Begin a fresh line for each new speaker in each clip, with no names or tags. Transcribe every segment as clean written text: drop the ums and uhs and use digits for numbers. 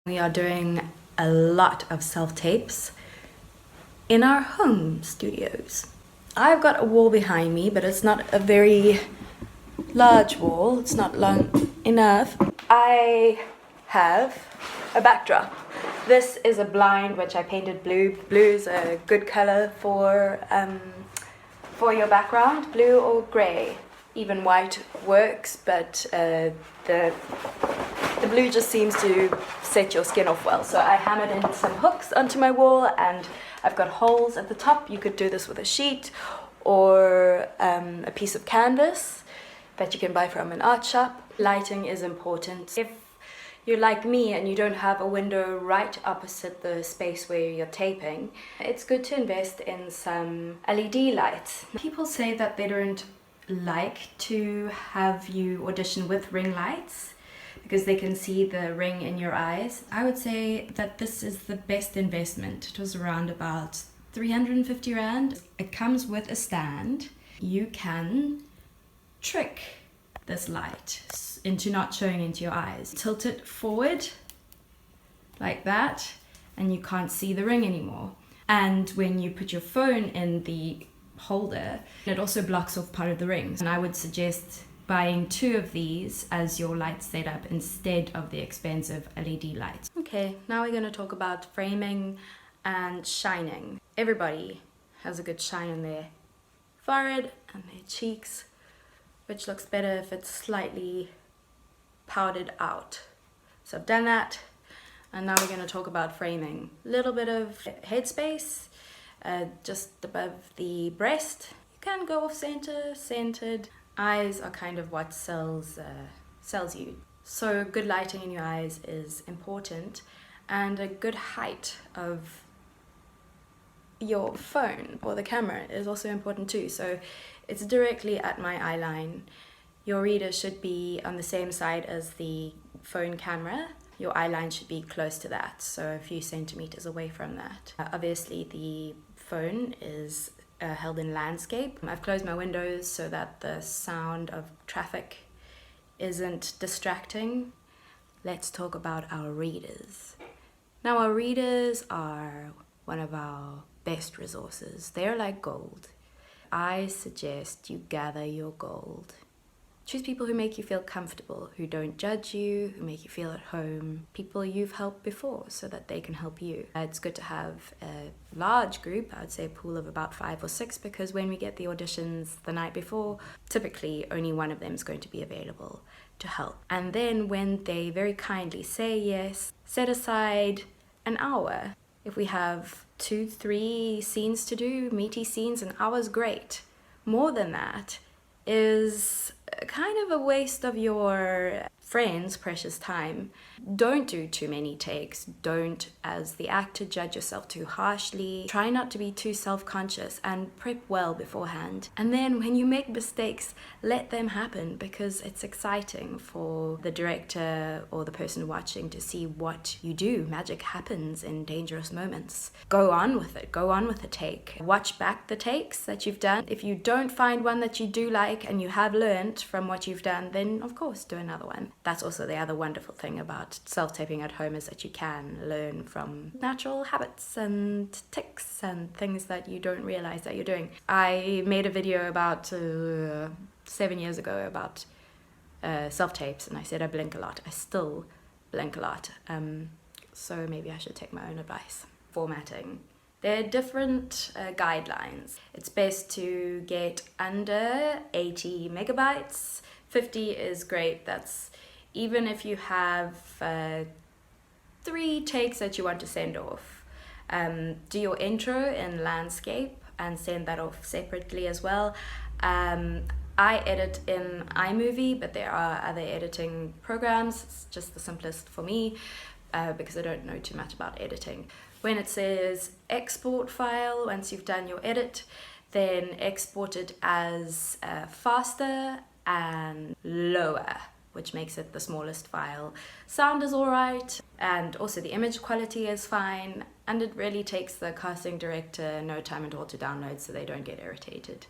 We are doing a lot of self-tapes in our home studios. I've got a wall behind me, but it's not a very large wall. It's not long enough. I have a backdrop. This is a blind which I painted blue. Blue is a good color for your background, blue or gray. Even white works, but the blue just seems to set your skin off well. So I hammered in some hooks onto my wall, and I've got holes at the top. You could do this with a sheet or a piece of canvas that you can buy from an art shop. Lighting is important. If you're like me and you don't have a window right opposite the space where you're taping, it's good to invest in some LED lights. People say that they don't like to have you audition with ring lights because they can see the ring in your eyes. I would say that this is the best investment. It was around about 350 Rand. It comes with a stand. You can trick this light into not showing into your eyes. Tilt it forward like that and you can't see the ring anymore. And when you put your phone in the holder, it also blocks off part of the rings. And I would suggest buying 2 of these as your light setup instead of the expensive LED lights. Okay, now we're going to talk about framing and shining. Everybody has a good shine in their forehead and their cheeks, which looks better if it's slightly powdered out. So I've done that, and now we're going to talk about framing. A little bit of headspace just above the breast. You can go off center, centered. Eyes are kind of what sells you. So good lighting in your eyes is important, and a good height of your phone or the camera is also important too. So it's directly at my eye line. Your reader should be on the same side as the phone camera. Your eye line should be close to that, so a few centimeters away from that. Obviously the phone is held in landscape. I've closed my windows so that the sound of traffic isn't distracting. Let's talk about our readers. Now, our readers are one of our best resources. They're like gold. I suggest you gather your gold. Choose people who make you feel comfortable, who don't judge you, who make you feel at home, people you've helped before so that they can help you. It's good to have a large group, I would say a pool of about 5 or 6, because when we get the auditions the night before, typically only one of them is going to be available to help. And then when they very kindly say yes, set aside an hour. If we have 2-3 scenes to do, meaty scenes, an hour's great. More than that is kind of a waste of your friend's precious time. Don't do too many takes. Don't, as the actor, judge yourself too harshly. Try not to be too self-conscious and prep well beforehand. And then when you make mistakes, let them happen, because it's exciting for the director or the person watching to see what you do. Magic happens in dangerous moments. Go on with it. Go on with the take. Watch back the takes that you've done. If you don't find one that you do like and you have learned from what you've done, then of course do another one. That's also the other wonderful thing about self-taping at home, is that you can learn from natural habits and tics and things that you don't realize that you're doing. I made a video about 7 years ago about self-tapes, and I said I blink a lot. I still blink a lot. So maybe I should take my own advice. Formatting. There are different guidelines. It's best to get under 80 megabytes. 50 is great. That's even if you have 3 takes that you want to send off. Do your intro in landscape and send that off separately as well. I edit in iMovie, but there are other editing programs. It's just the simplest for me because I don't know too much about editing. When it says export file, once you've done your edit, then export it as faster and lower, which makes it the smallest file. Sound is alright, and also the image quality is fine, and it really takes the casting director no time at all to download, so they don't get irritated.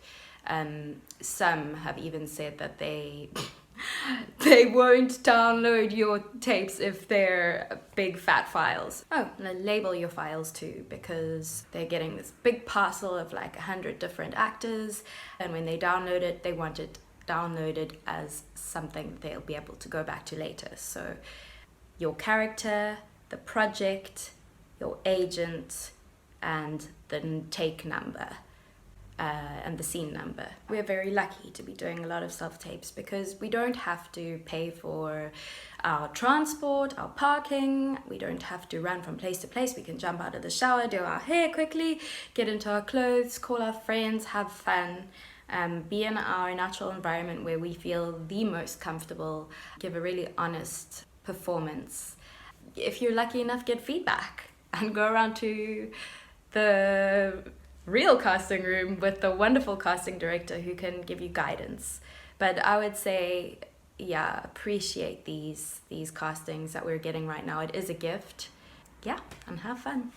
Some have even said that they they won't download your tapes if they're big fat files. Oh, and label your files too, because they're getting this big parcel of like 100 different actors, and when they download it, they want it downloaded as something they'll be able to go back to later. So your character, the project, your agent, and the take number. And the scene number. We're very lucky to be doing a lot of self-tapes because we don't have to pay for our transport, our parking. We don't have to run from place to place. We can jump out of the shower, do our hair quickly, get into our clothes, call our friends, have fun, be in our natural environment where we feel the most comfortable, give a really honest performance. If you're lucky enough, get feedback and go around to the real casting room with the wonderful casting director who can give you guidance. But I would say, yeah, appreciate these castings that we're getting right now. It is a gift. Yeah, and have fun.